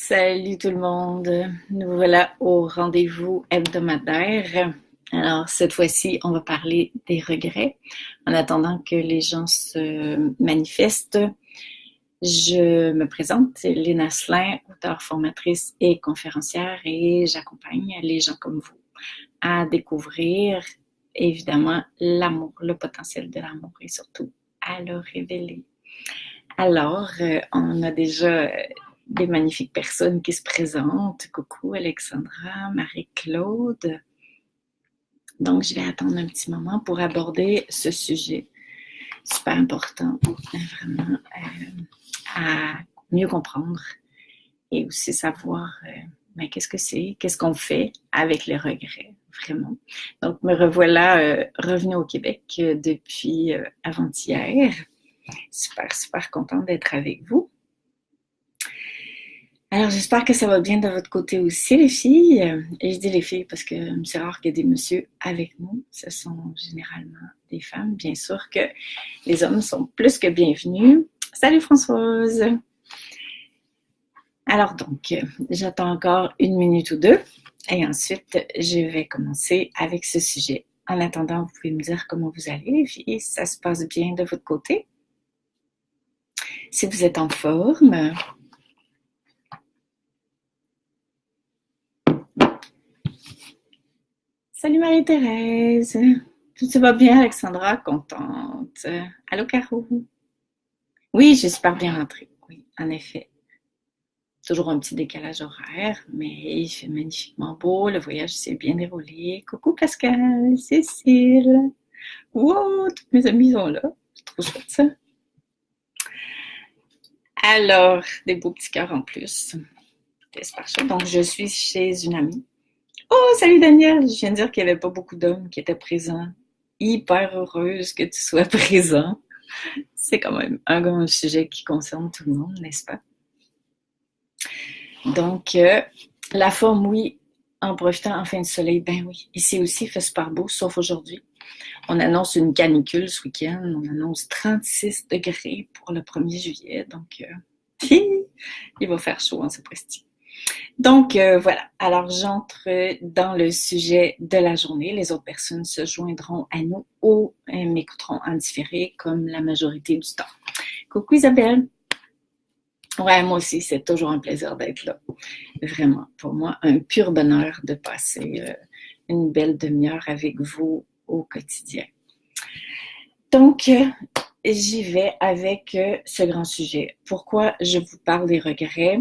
Salut tout le monde, nous voilà au rendez-vous hebdomadaire. Alors cette fois-ci, on va parler des regrets. En attendant que les gens se manifestent, je me présente, Lynn Asselin, auteure, formatrice et conférencière, et j'accompagne les gens comme vous à découvrir évidemment l'amour, le potentiel de l'amour et surtout à le révéler. Alors, on a déjà des magnifiques personnes qui se présentent. Coucou Alexandra, Marie-Claude. Donc, je vais attendre un petit moment pour aborder ce sujet super important, vraiment, à mieux comprendre et aussi savoir qu'est-ce que c'est, qu'est-ce qu'on fait avec les regrets, vraiment. Donc, me revoilà revenue au Québec depuis avant-hier. Super, super contente d'être avec vous. Alors, j'espère que ça va bien de votre côté aussi, les filles. Et je dis les filles parce que c'est rare qu'il y ait des messieurs avec nous. Ce sont généralement des femmes. Bien sûr que les hommes sont plus que bienvenus. Salut Françoise! Alors donc, j'attends encore une minute ou deux et ensuite, je vais commencer avec ce sujet. En attendant, vous pouvez me dire comment vous allez, les filles. Ça se passe bien de votre côté? Si vous êtes en forme, salut Marie-Thérèse. Tout va bien, Alexandra? Contente. Allô, Caro? Oui, j'ai super bien rentré. Oui, en effet. Toujours un petit décalage horaire, mais il fait magnifiquement beau. Le voyage s'est bien déroulé. Coucou Pascal, Cécile. Wow, toutes mes amies sont là. C'est trop chouette ça. Alors, des beaux petits cœurs en plus. C'est super chouette. Donc, je suis chez une amie. Oh, salut Daniel! Je viens de dire qu'il n'y avait pas beaucoup d'hommes qui étaient présents. Hyper heureuse que tu sois présent. C'est quand même un sujet qui concerne tout le monde, n'est-ce pas? Donc, la forme, oui, en profitant en fin de soleil, ben oui. Ici aussi, il fait super beau, sauf aujourd'hui. On annonce une canicule ce week-end. On annonce 36 degrés pour le 1er juillet. Donc, il va faire chaud en ce presti. Donc, voilà. Alors, j'entre dans le sujet de la journée. Les autres personnes se joindront à nous ou m'écouteront en différé comme la majorité du temps. Coucou Isabelle! Ouais, moi aussi, c'est toujours un plaisir d'être là. Vraiment, pour moi, un pur bonheur de passer une belle demi-heure avec vous au quotidien. Donc, j'y vais avec ce grand sujet. Pourquoi je vous parle des regrets?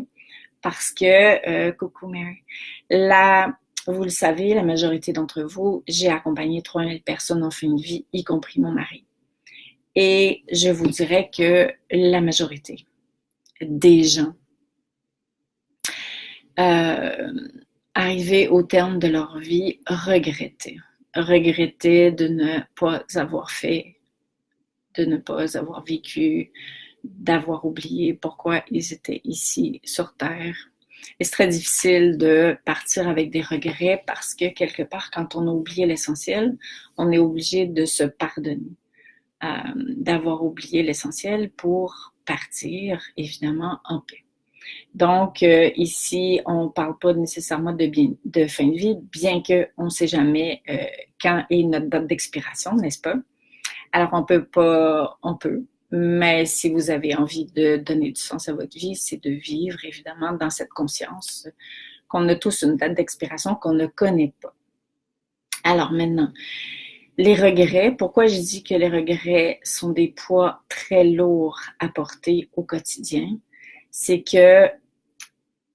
Parce que, coucou Mary, vous le savez, la majorité d'entre vous, j'ai accompagné 3000 personnes en fin de vie, y compris mon mari. Et je vous dirais que la majorité des gens arrivés au terme de leur vie regrettaient de ne pas avoir fait, de ne pas avoir vécu, d'avoir oublié pourquoi ils étaient ici sur Terre. Et c'est très difficile de partir avec des regrets parce que quelque part, quand on a oublié l'essentiel, on est obligé de se pardonner, d'avoir oublié l'essentiel pour partir, évidemment, en paix. Donc, ici, on ne parle pas nécessairement de fin de vie, bien qu'on ne sait jamais quand est notre date d'expiration, n'est-ce pas? Alors, on peut, mais si vous avez envie de donner du sens à votre vie, c'est de vivre, évidemment, dans cette conscience qu'on a tous une date d'expiration qu'on ne connaît pas. Alors maintenant, les regrets, pourquoi je dis que les regrets sont des poids très lourds à porter au quotidien? C'est que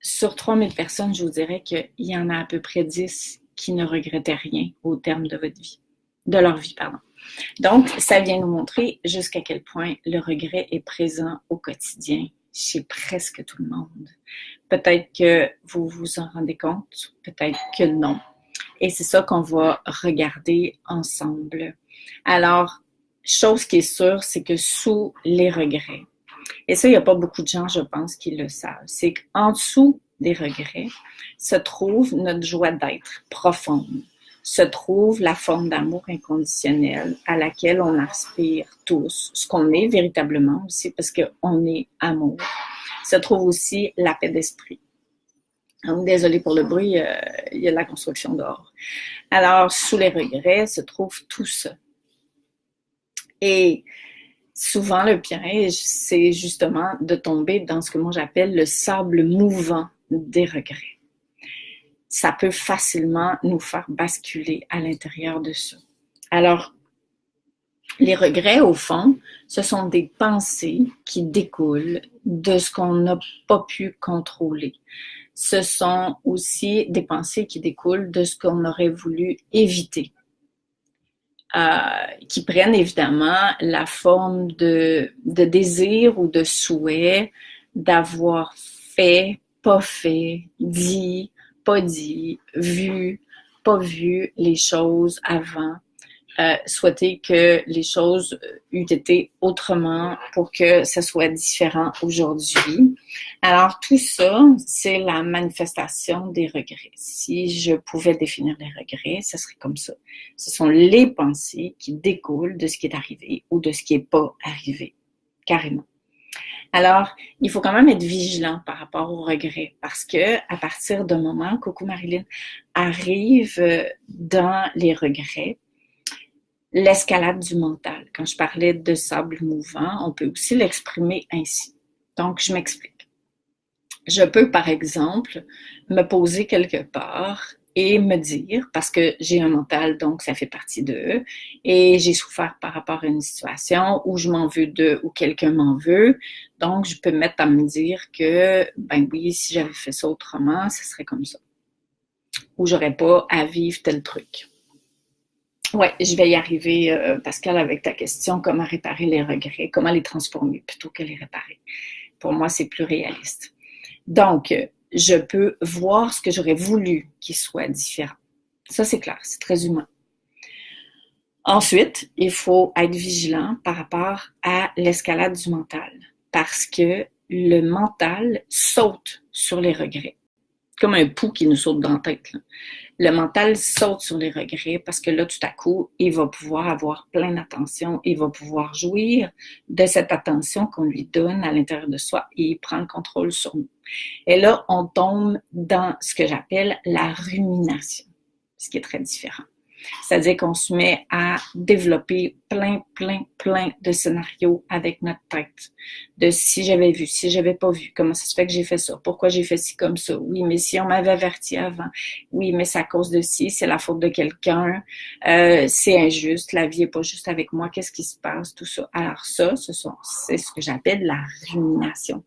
sur 3000 personnes, je vous dirais qu'il y en a à peu près 10 qui ne regrettaient rien au terme de votre vie, de leur vie, pardon. Donc, ça vient nous montrer jusqu'à quel point le regret est présent au quotidien chez presque tout le monde. Peut-être que vous vous en rendez compte, peut-être que non. Et c'est ça qu'on va regarder ensemble. Alors, chose qui est sûre, c'est que sous les regrets, et ça, il n'y a pas beaucoup de gens, je pense, qui le savent, c'est qu'en dessous des regrets se trouve notre joie d'être profonde, se trouve la forme d'amour inconditionnel à laquelle on aspire tous, ce qu'on est véritablement aussi, parce qu'on est amour. Se trouve aussi la paix d'esprit. Donc, désolé pour le bruit, il y a de la construction dehors. Alors, sous les regrets se trouve tout ça. Et souvent, le piège, c'est justement de tomber dans ce que moi j'appelle le sable mouvant des regrets. Ça peut facilement nous faire basculer à l'intérieur de ça. Alors, les regrets, au fond, ce sont des pensées qui découlent de ce qu'on n'a pas pu contrôler. Ce sont aussi des pensées qui découlent de ce qu'on aurait voulu éviter, qui prennent évidemment la forme de désir ou de souhait d'avoir fait, pas fait, dit, pas dit, vu, pas vu les choses avant, souhaiter que les choses eussent été autrement pour que ce soit différent aujourd'hui. Alors, tout ça, c'est la manifestation des regrets. Si je pouvais définir les regrets, ce serait comme ça. Ce sont les pensées qui découlent de ce qui est arrivé ou de ce qui n'est pas arrivé, carrément. Alors, il faut quand même être vigilant par rapport aux regrets parce que à partir d'un moment, coucou Marilyn, arrive dans les regrets, l'escalade du mental. Quand je parlais de sable mouvant, on peut aussi l'exprimer ainsi. Donc, je m'explique. Je peux, par exemple, me poser quelque part et me dire, parce que j'ai un mental, donc ça fait partie d'eux, et j'ai souffert par rapport à une situation où je m'en veux d'eux ou quelqu'un m'en veut, donc je peux me mettre à me dire que, ben oui, si j'avais fait ça autrement, ce serait comme ça. Ou j'aurais pas à vivre tel truc. Ouais, je vais y arriver, Pascal, avec ta question, comment réparer les regrets, comment les transformer plutôt que les réparer. Pour moi, c'est plus réaliste. Donc, je peux voir ce que j'aurais voulu qu'il soit différent. Ça, c'est clair, c'est très humain. Ensuite, il faut être vigilant par rapport à l'escalade du mental, parce que le mental saute sur les regrets, comme un pou qui nous saute dans la tête, là. Le mental saute sur les regrets parce que là, tout à coup, il va pouvoir avoir plein d'attention, il va pouvoir jouir de cette attention qu'on lui donne à l'intérieur de soi et il prend le contrôle sur nous. Et là, on tombe dans ce que j'appelle la rumination, ce qui est très différent. C'est-à-dire qu'on se met à développer plein de scénarios avec notre tête. De si j'avais vu, si j'avais pas vu, comment ça se fait que j'ai fait ça, pourquoi j'ai fait ci comme ça, oui, mais si on m'avait averti avant, oui, mais c'est à cause de ci, c'est la faute de quelqu'un, c'est injuste, la vie est pas juste avec moi, qu'est-ce qui se passe, tout ça. Alors ça, c'est ce que j'appelle la rumination.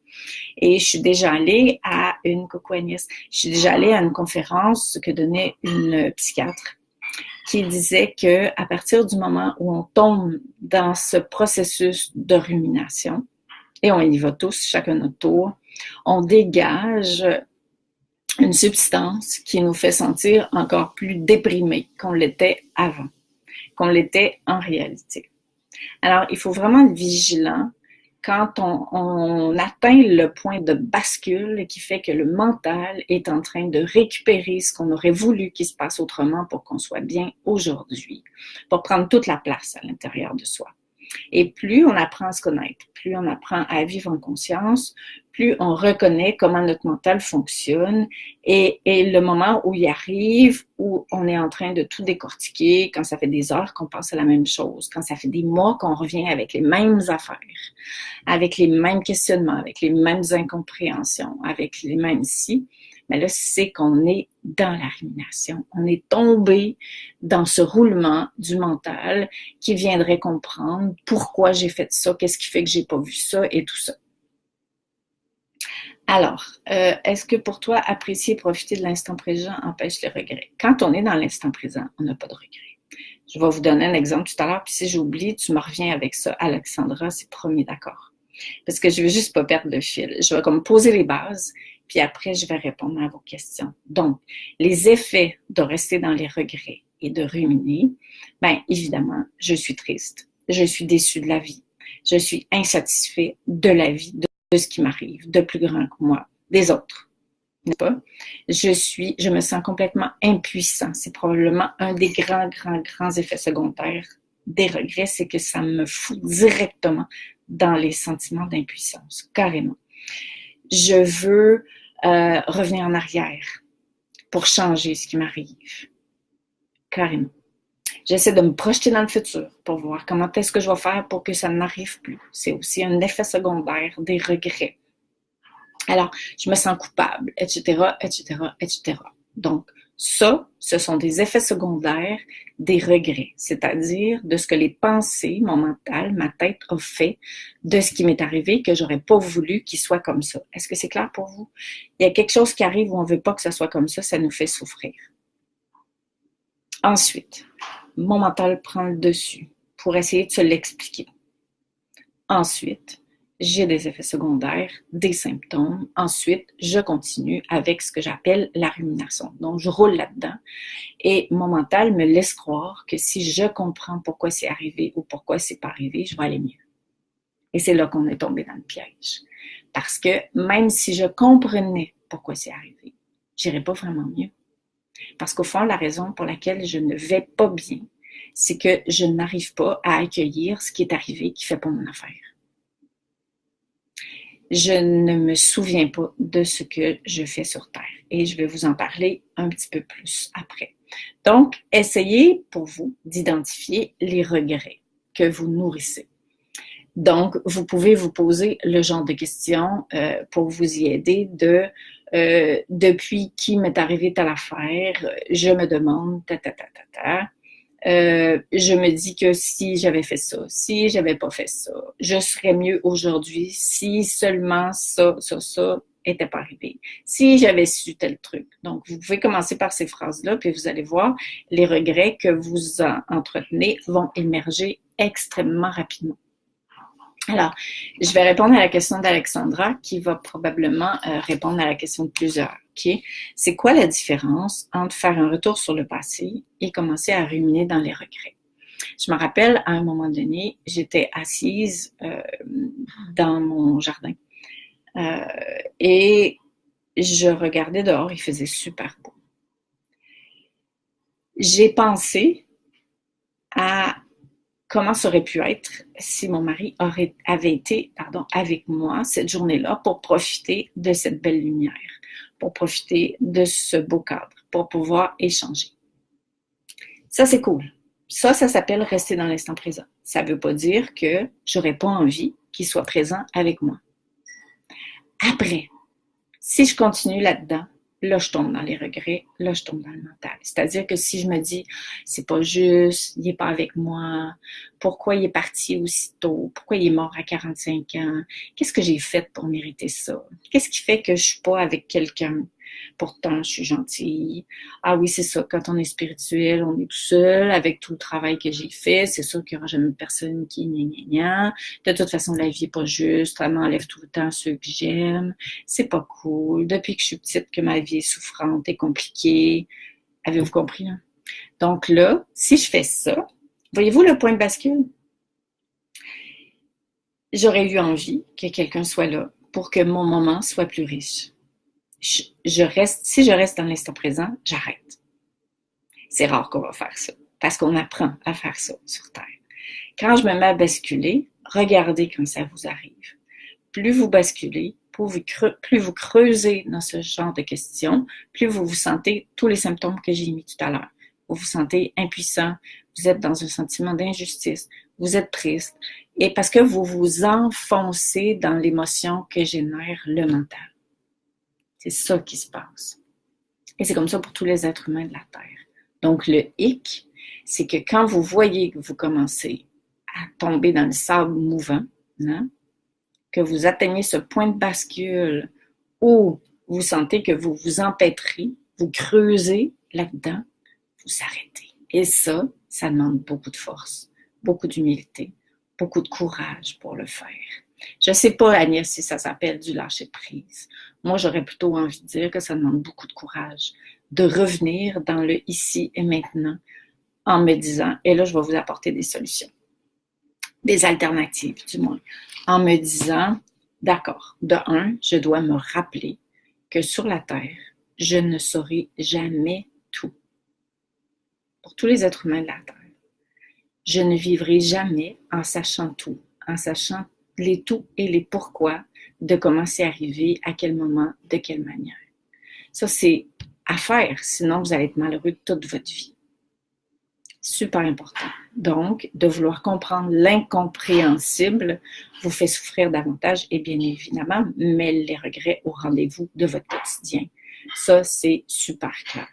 Et je suis déjà allée à une conférence que donnait une psychiatre qui disait que à partir du moment où on tombe dans ce processus de rumination, et on y va tous, chacun notre tour, on dégage une substance qui nous fait sentir encore plus déprimés qu'on l'était avant, qu'on l'était en réalité. Alors, il faut vraiment être vigilant quand on atteint le point de bascule qui fait que le mental est en train de récupérer ce qu'on aurait voulu qu'il se passe autrement pour qu'on soit bien aujourd'hui, pour prendre toute la place à l'intérieur de soi. Et plus on apprend à se connaître, plus on apprend à vivre en conscience, plus on reconnaît comment notre mental fonctionne et le moment où il arrive, où on est en train de tout décortiquer, quand ça fait des heures qu'on pense à la même chose, quand ça fait des mois qu'on revient avec les mêmes affaires, avec les mêmes questionnements, avec les mêmes incompréhensions, avec les mêmes si, mais là, c'est qu'on est dans la rumination. On est tombé dans ce roulement du mental qui viendrait comprendre pourquoi j'ai fait ça, qu'est-ce qui fait que j'ai pas vu ça et tout ça. Alors, est-ce que pour toi, apprécier et profiter de l'instant présent empêche les regrets? Quand on est dans l'instant présent, on n'a pas de regrets. Je vais vous donner un exemple tout à l'heure, puis si j'oublie, tu me reviens avec ça, Alexandra, c'est promis, d'accord? Parce que je veux juste pas perdre le fil. Je vais comme poser les bases, puis après, je vais répondre à vos questions. Donc, les effets de rester dans les regrets et de ruminer, bien, évidemment, je suis triste, je suis déçue de la vie, je suis insatisfait de la vie, de ce qui m'arrive, de plus grand que moi, des autres. N'est-ce pas? Je me sens complètement impuissant. C'est probablement un des grands effets secondaires des regrets, c'est que ça me fout directement dans les sentiments d'impuissance, carrément. Je veux revenir en arrière pour changer ce qui m'arrive. Carrément. J'essaie de me projeter dans le futur pour voir comment est-ce que je vais faire pour que ça n'arrive plus. C'est aussi un effet secondaire des regrets. Alors, je me sens coupable, etc., etc., etc. Donc, ça, ce sont des effets secondaires des regrets, c'est-à-dire de ce que les pensées, mon mental, ma tête a fait de ce qui m'est arrivé que j'aurais pas voulu qu'il soit comme ça. Est-ce que c'est clair pour vous? Il y a quelque chose qui arrive où on veut pas que ça soit comme ça nous fait souffrir. Ensuite, mon mental prend le dessus pour essayer de se l'expliquer. Ensuite, j'ai des effets secondaires, des symptômes. Ensuite, je continue avec ce que j'appelle la rumination. Donc, je roule là-dedans et mon mental me laisse croire que si je comprends pourquoi c'est arrivé ou pourquoi c'est pas arrivé, je vais aller mieux. Et c'est là qu'on est tombé dans le piège. Parce que même si je comprenais pourquoi c'est arrivé, j'irais pas vraiment mieux. Parce qu'au fond, la raison pour laquelle je ne vais pas bien, c'est que je n'arrive pas à accueillir ce qui est arrivé qui fait pas mon affaire. Je ne me souviens pas de ce que je fais sur Terre et je vais vous en parler un petit peu plus après. Donc, essayez pour vous d'identifier les regrets que vous nourrissez. Donc, vous pouvez vous poser le genre de questions pour vous y aider de depuis qui m'est arrivé telle affaire, je me demande je me dis que si j'avais fait ça, si j'avais pas fait ça, je serais mieux aujourd'hui si seulement ça était pas arrivé. Si j'avais su tel truc. Donc, vous pouvez commencer par ces phrases-là, puis vous allez voir, les regrets que vous entretenez vont émerger extrêmement rapidement. Alors, je vais répondre à la question d'Alexandra qui va probablement répondre à la question de plusieurs. Okay? C'est quoi la différence entre faire un retour sur le passé et commencer à ruminer dans les regrets? Je me rappelle, à un moment donné, j'étais assise dans mon jardin et je regardais dehors, il faisait super beau. J'ai pensé à comment ça aurait pu être si mon mari avait été avec moi cette journée-là pour profiter de cette belle lumière, pour profiter de ce beau cadre, pour pouvoir échanger. Ça, c'est cool. Ça s'appelle rester dans l'instant présent. Ça ne veut pas dire que j'aurais pas envie qu'il soit présent avec moi. Après, si je continue là-dedans, là, je tombe dans les regrets, là, je tombe dans le mental. C'est-à-dire que si je me dis, c'est pas juste, il est pas avec moi, pourquoi il est parti aussitôt, pourquoi il est mort à 45 ans, qu'est-ce que j'ai fait pour mériter ça? Qu'est-ce qui fait que je suis pas avec quelqu'un? Pourtant, je suis gentille. Ah oui, c'est ça, quand on est spirituel, on est tout seul, avec tout le travail que j'ai fait, c'est sûr qu'il n'y aura jamais personne qui gna. De toute façon, la vie n'est pas juste, elle m'enlève tout le temps ceux que j'aime, c'est pas cool. Depuis que je suis petite, que ma vie est souffrante et compliquée. Avez-vous compris, hein? Donc là, si je fais ça, voyez-vous le point de bascule? J'aurais eu envie que quelqu'un soit là pour que mon moment soit plus riche. Si je reste dans l'instant présent, j'arrête. C'est rare qu'on va faire ça, parce qu'on apprend à faire ça sur Terre. Quand je me mets à basculer, regardez quand ça vous arrive. Plus vous basculez, plus vous creusez dans ce genre de questions, plus vous vous sentez tous les symptômes que j'ai mis tout à l'heure. Vous vous sentez impuissant, vous êtes dans un sentiment d'injustice, vous êtes triste, et parce que vous vous enfoncez dans l'émotion que génère le mental. C'est ça qui se passe. Et c'est comme ça pour tous les êtres humains de la Terre. Donc, le hic, c'est que quand vous voyez que vous commencez à tomber dans le sable mouvant, hein, que vous atteignez ce point de bascule où vous sentez que vous vous empêtrez, vous creusez là-dedans, vous arrêtez. Et ça demande beaucoup de force, beaucoup d'humilité, beaucoup de courage pour le faire. Je ne sais pas, Agnès, si ça s'appelle du lâcher-prise. Moi, j'aurais plutôt envie de dire que ça demande beaucoup de courage de revenir dans le ici et maintenant en me disant, et là, je vais vous apporter des solutions, des alternatives du moins, en me disant, d'accord, de un, je dois me rappeler que sur la Terre, je ne saurai jamais tout. Pour tous les êtres humains de la Terre, je ne vivrai jamais en sachant tout, en sachant les tout et les pourquoi de comment c'est arrivé, à quel moment, de quelle manière. Ça, c'est à faire, sinon vous allez être malheureux toute votre vie. Super important. Donc, de vouloir comprendre l'incompréhensible vous fait souffrir davantage et bien évidemment, met les regrets au rendez-vous de votre quotidien. Ça, c'est super clair.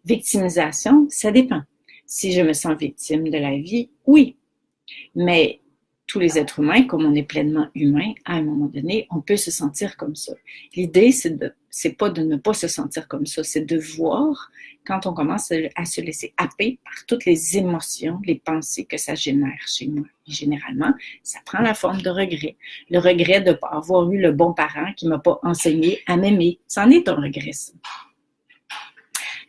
Victimisation, ça dépend. Si je me sens victime de la vie, oui. Mais tous les êtres humains, comme on est pleinement humain, à un moment donné, on peut se sentir comme ça. L'idée, c'est pas de ne pas se sentir comme ça, c'est de voir quand on commence à se laisser happer par toutes les émotions, les pensées que ça génère chez moi. Et généralement, ça prend la forme de regret. Le regret de ne pas avoir eu le bon parent qui ne m'a pas enseigné à m'aimer. C'en est un regret, ça.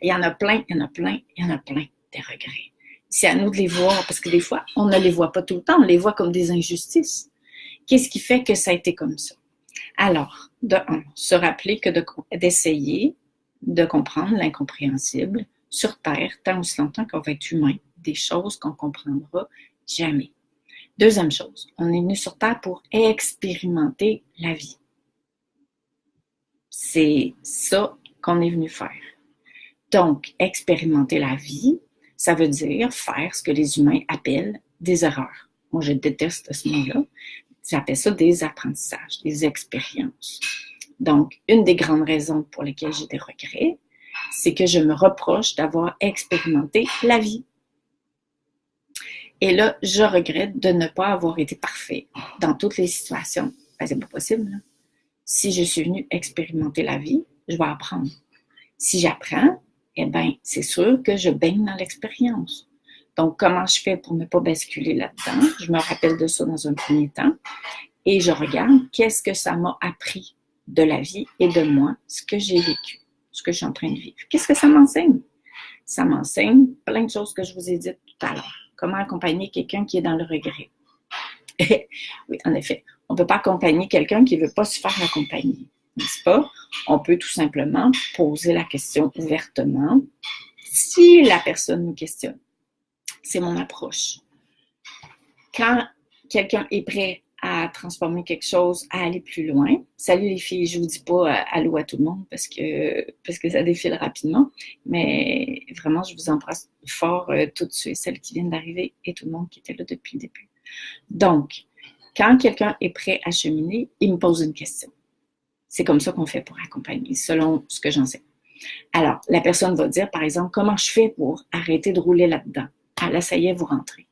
Il y en a plein, il y en a plein, il y en a plein des regrets. C'est à nous de les voir, parce que des fois, on ne les voit pas tout le temps, on les voit comme des injustices. Qu'est-ce qui fait que ça a été comme ça? Alors, de un, se rappeler que d'essayer de comprendre l'incompréhensible sur Terre, tant aussi longtemps qu'on va être humain, des choses qu'on ne comprendra jamais. Deuxième chose, on est venu sur Terre pour expérimenter la vie. C'est ça qu'on est venu faire. Donc, expérimenter la vie, ça veut dire faire ce que les humains appellent des erreurs. Moi, je déteste ce mot-là. J'appelle ça des apprentissages, des expériences. Donc, une des grandes raisons pour lesquelles j'ai des regrets, c'est que je me reproche d'avoir expérimenté la vie. Et là, je regrette de ne pas avoir été parfait dans toutes les situations. Ben, c'est pas possible, là. Si je suis venue expérimenter la vie, je vais apprendre. Si j'apprends, eh bien, c'est sûr que je baigne dans l'expérience. Donc, comment je fais pour ne pas basculer là-dedans? Je me rappelle de ça dans un premier temps et je regarde qu'est-ce que ça m'a appris de la vie et de moi, ce que j'ai vécu, ce que je suis en train de vivre. Qu'est-ce que ça m'enseigne? Ça m'enseigne plein de choses que je vous ai dites tout à l'heure. Comment accompagner quelqu'un qui est dans le regret? Oui, en effet, on ne peut pas accompagner quelqu'un qui ne veut pas se faire accompagner, n'est-ce pas? On peut tout simplement poser la question ouvertement si la personne nous questionne. C'est mon approche. Quand quelqu'un est prêt à transformer quelque chose, à aller plus loin, salut les filles, je ne vous dis pas allô à tout le monde parce que ça défile rapidement, mais vraiment, je vous embrasse fort toutes celles qui viennent d'arriver et tout le monde qui était là depuis le début. Donc, quand quelqu'un est prêt à cheminer, il me pose une question. C'est comme ça qu'on fait pour accompagner, selon ce que j'en sais. Alors, la personne va dire, par exemple, comment je fais pour arrêter de rouler là-dedans? Ah, là, ça y est, vous rentrez.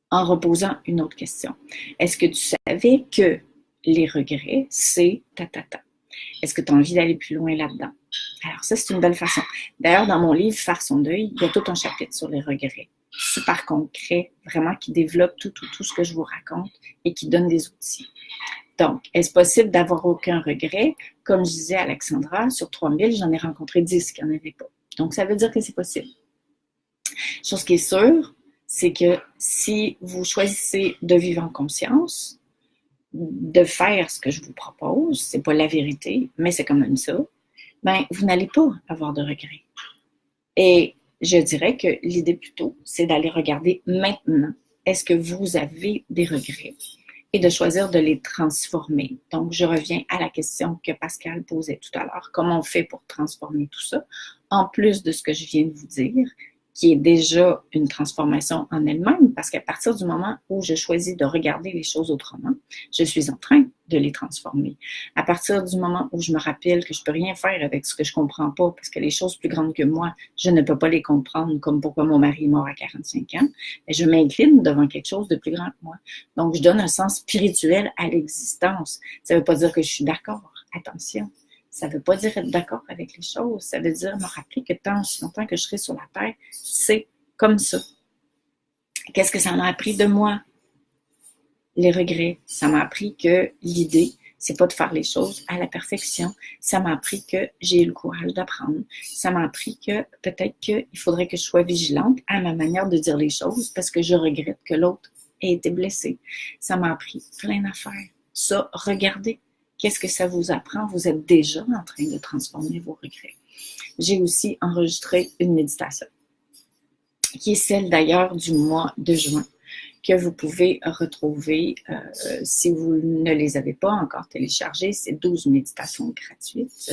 En reposant une autre question. Est-ce que tu savais que les regrets, c'est ta? Est-ce que tu as envie d'aller plus loin là-dedans? Alors, ça, c'est une belle façon. D'ailleurs, dans mon livre, Faire son deuil, il y a tout un chapitre sur les regrets. Super concret, vraiment, qui développe tout ce que je vous raconte et qui donne des outils. Donc, est-ce possible d'avoir aucun regret? Comme je disais à Alexandra, sur 3000, j'en ai rencontré 10 qui n'en avaient pas. Donc, ça veut dire que c'est possible. Chose qui est sûre, c'est que si vous choisissez de vivre en conscience, de faire ce que je vous propose, c'est pas la vérité, mais c'est quand même ça, ben, vous n'allez pas avoir de regrets. Et je dirais que l'idée plutôt, c'est d'aller regarder maintenant. Est-ce que vous avez des regrets? Et de choisir de les transformer. Donc, je reviens à la question que Pascal posait tout à l'heure. Comment on fait pour transformer tout ça? En plus de ce que je viens de vous dire, qui est déjà une transformation en elle-même, parce qu'à partir du moment où je choisis de regarder les choses autrement, je suis en train de les transformer. À partir du moment où je me rappelle que je peux rien faire avec ce que je comprends pas, parce que les choses plus grandes que moi, je ne peux pas les comprendre, comme pourquoi mon mari est mort à 45 ans, mais je m'incline devant quelque chose de plus grand que moi. Donc, je donne un sens spirituel à l'existence. Ça ne veut pas dire que je suis d'accord. Attention. Ça ne veut pas dire être d'accord avec les choses. Ça veut dire me rappeler que tant aussi longtemps que je serai sur la terre, c'est comme ça. Qu'est-ce que ça m'a appris de moi? Les regrets. Ça m'a appris que l'idée, c'est pas de faire les choses à la perfection. Ça m'a appris que j'ai eu le courage d'apprendre. Ça m'a appris que peut-être qu'il faudrait que je sois vigilante à ma manière de dire les choses parce que je regrette que l'autre ait été blessé. Ça m'a appris plein d'affaires. Ça, regardez. Qu'est-ce que ça vous apprend? Vous êtes déjà en train de transformer vos regrets. J'ai aussi enregistré une méditation, qui est celle d'ailleurs du mois de juin, que vous pouvez retrouver si vous ne les avez pas encore téléchargées. C'est 12 méditations gratuites.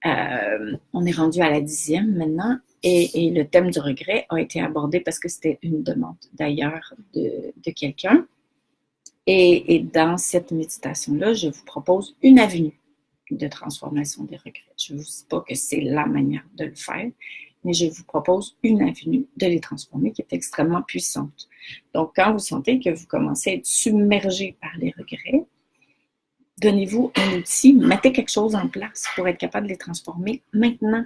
On est rendu à la 10e maintenant et le thème du regret a été abordé parce que c'était une demande d'ailleurs de quelqu'un. Et dans cette méditation-là, je vous propose une avenue de transformation des regrets. Je ne vous dis pas que c'est la manière de le faire, mais je vous propose une avenue de les transformer qui est extrêmement puissante. Donc, quand vous sentez que vous commencez à être submergé par les regrets, donnez-vous un outil, mettez quelque chose en place pour être capable de les transformer maintenant.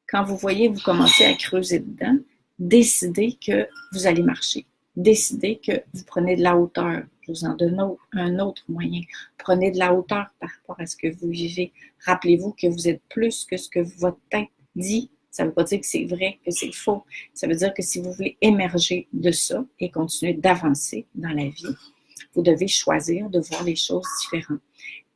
Quand vous voyez, vous commencez à creuser dedans, décidez que vous allez marcher. Décidez que vous prenez de la hauteur. Je vous en donne un autre moyen. Prenez de la hauteur par rapport à ce que vous vivez. Rappelez-vous que vous êtes plus que ce que votre tête dit. Ça ne veut pas dire que c'est vrai, que c'est faux. Ça veut dire que si vous voulez émerger de ça et continuer d'avancer dans la vie, vous devez choisir de voir les choses différentes.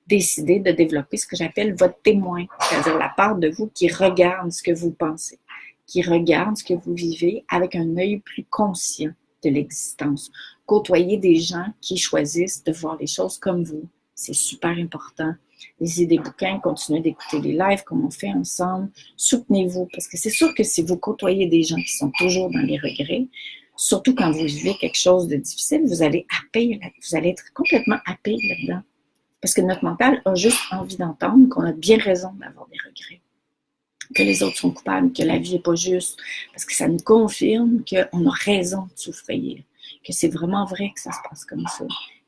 Décidez de développer ce que j'appelle votre témoin, c'est-à-dire la part de vous qui regarde ce que vous pensez, qui regarde ce que vous vivez avec un œil plus conscient de l'existence. Côtoyez des gens qui choisissent de voir les choses comme vous. C'est super important. Lisez des bouquins, continuez d'écouter les lives comme on fait ensemble. Soutenez-vous, parce que c'est sûr que si vous côtoyez des gens qui sont toujours dans les regrets, surtout quand vous vivez quelque chose de difficile, vous allez être complètement happé là-dedans. Parce que notre mental a juste envie d'entendre qu'on a bien raison d'avoir des regrets, que les autres sont coupables, que la vie n'est pas juste, parce que ça nous confirme qu'on a raison de souffrir, que c'est vraiment vrai que ça se passe comme ça.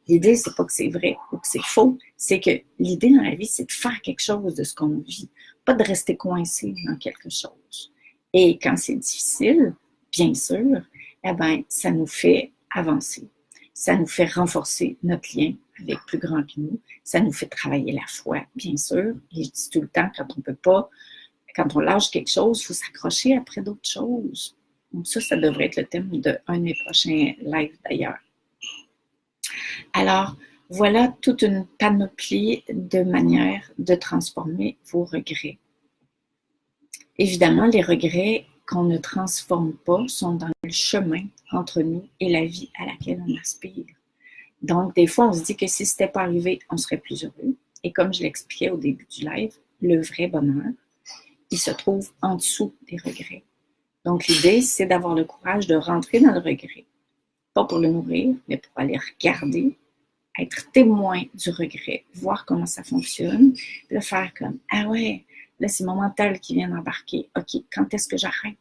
L'idée, c'est pas que c'est vrai ou que c'est faux, c'est que l'idée dans la vie, c'est de faire quelque chose de ce qu'on vit, pas de rester coincé dans quelque chose. Et quand c'est difficile, bien sûr, eh bien, ça nous fait avancer. Ça nous fait renforcer notre lien avec plus grand que nous. Ça nous fait travailler la foi, bien sûr. Et je dis tout le temps, quand on lâche quelque chose, il faut s'accrocher après d'autres choses. Donc ça devrait être le thème d'un de mes prochains lives d'ailleurs. Alors, voilà toute une panoplie de manières de transformer vos regrets. Évidemment, les regrets qu'on ne transforme pas sont dans le chemin entre nous et la vie à laquelle on aspire. Donc, des fois, on se dit que si ce n'était pas arrivé, on serait plus heureux. Et comme je l'expliquais au début du live, le vrai bonheur, il se trouve en dessous des regrets. Donc, l'idée, c'est d'avoir le courage de rentrer dans le regret. Pas pour le nourrir, mais pour aller regarder, être témoin du regret, voir comment ça fonctionne, puis le faire comme « Ah ouais, là, c'est mon mental qui vient d'embarquer. OK, quand est-ce que j'arrête? »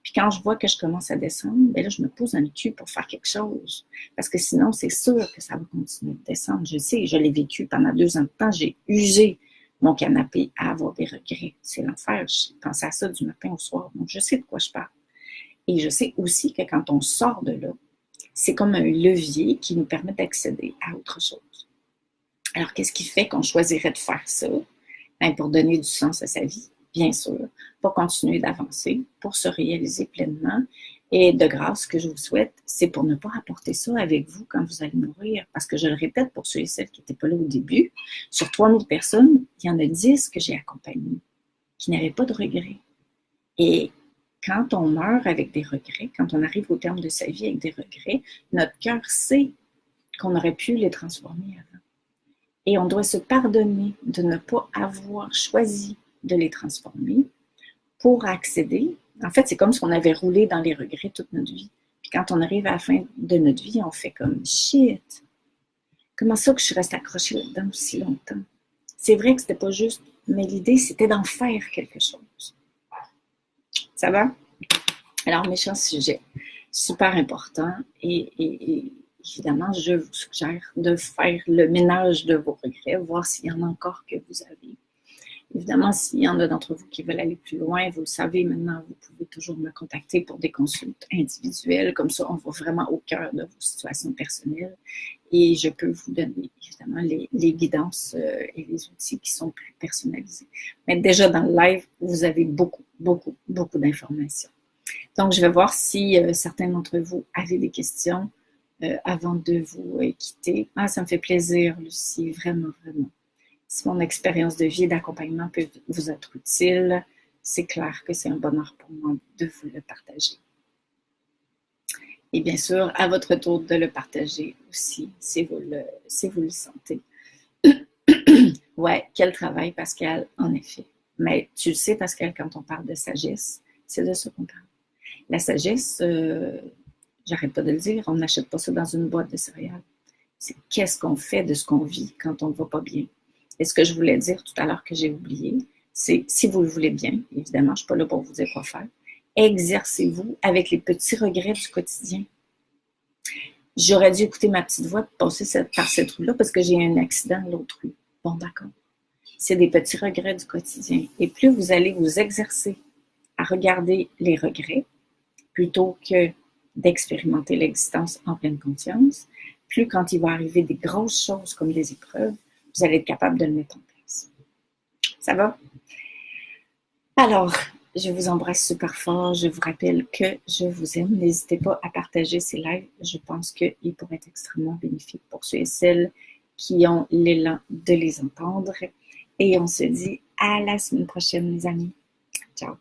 Puis quand je vois que je commence à descendre, bien là, je me pose dans le cul pour faire quelque chose. Parce que sinon, c'est sûr que ça va continuer de descendre. Je sais, je l'ai vécu pendant 2 ans de temps. J'ai usé mon canapé à avoir des regrets. C'est l'enfer. Je pensais à ça du matin au soir. Donc, je sais de quoi je parle. Et je sais aussi que quand on sort de là, c'est comme un levier qui nous permet d'accéder à autre chose. Alors, qu'est-ce qui fait qu'on choisirait de faire ça? Bien, pour donner du sens à sa vie, bien sûr, pour continuer d'avancer, pour se réaliser pleinement. Et de grâce, ce que je vous souhaite, c'est pour ne pas apporter ça avec vous quand vous allez mourir. Parce que je le répète pour ceux et celles qui n'étaient pas là au début, sur 3000 personnes, il y en a 10 que j'ai accompagnées qui n'avaient pas de regrets. Et quand on meurt avec des regrets, quand on arrive au terme de sa vie avec des regrets, notre cœur sait qu'on aurait pu les transformer avant. Et on doit se pardonner de ne pas avoir choisi de les transformer pour accéder. En fait, c'est comme si on avait roulé dans les regrets toute notre vie. Puis quand on arrive à la fin de notre vie, on fait comme « Shit! Comment ça que je reste accrochée là-dedans aussi longtemps? » C'est vrai que c'était pas juste, mais l'idée, c'était d'en faire quelque chose. Ça va? Alors, méchant sujet, super important et évidemment, je vous suggère de faire le ménage de vos regrets, voir s'il y en a encore que vous avez. Évidemment, s'il y en a d'entre vous qui veulent aller plus loin, vous le savez maintenant, vous pouvez toujours me contacter pour des consultes individuelles. Comme ça, on va vraiment au cœur de vos situations personnelles et je peux vous donner évidemment les guidances et les outils qui sont plus personnalisés. Mais déjà dans le live, vous avez beaucoup d'informations. Donc, je vais voir si certains d'entre vous avaient des questions avant de vous quitter. Ah, ça me fait plaisir, Lucie, vraiment. Si mon expérience de vie et d'accompagnement peut vous être utile, c'est clair que c'est un bonheur pour moi de vous le partager. Et bien sûr, à votre tour de le partager aussi, si vous le sentez. Ouais, quel travail, Pascal, en effet. Mais tu le sais, Pascal, quand on parle de sagesse, c'est de ça qu'on parle. La sagesse, j'arrête pas de le dire, on n'achète pas ça dans une boîte de céréales. C'est qu'est-ce qu'on fait de ce qu'on vit quand on ne va pas bien. Et ce que je voulais dire tout à l'heure que j'ai oublié, c'est si vous le voulez bien, évidemment, je ne suis pas là pour vous dire quoi faire, exercez-vous avec les petits regrets du quotidien. J'aurais dû écouter ma petite voix passer par cette rue-là parce que j'ai eu un accident de l'autre rue. Bon, d'accord. C'est des petits regrets du quotidien. Et plus vous allez vous exercer à regarder les regrets plutôt que d'expérimenter l'existence en pleine conscience, plus quand il va arriver des grosses choses comme des épreuves, vous allez être capable de le mettre en place. Ça va? Alors, je vous embrasse super fort. Je vous rappelle que je vous aime. N'hésitez pas à partager ces lives. Je pense qu'ils pourraient être extrêmement bénéfiques pour ceux et celles qui ont l'élan de les entendre. Et on se dit à la semaine prochaine, mes amis. Ciao.